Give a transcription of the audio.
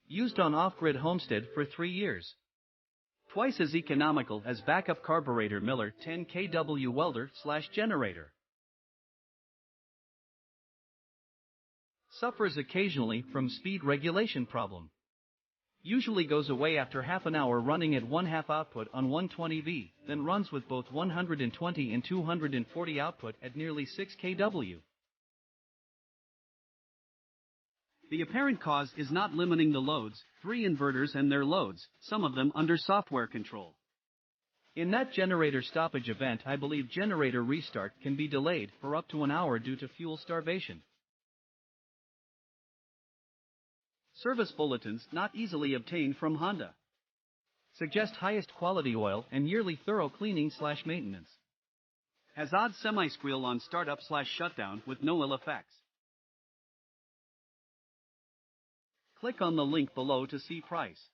Used on off-grid homestead for 3 years. Twice as economical as backup carburetor Miller 10 kW welder/generator. Suffers occasionally from speed regulation problem. Usually goes away after half an hour running at 1/2 output on 120V, then runs with both 120 and 240 output at nearly 6 kW. The apparent cause is not limiting the loads, 3 inverters and their loads, some of them under software control. In that generator stoppage event, I believe generator restart can be delayed for up to an hour due to fuel starvation. Service bulletins not easily obtained from Honda. Suggest highest quality oil and yearly thorough cleaning/maintenance. Has odd semi-squeal on startup/shutdown with no ill effects. Click on the link below to see price.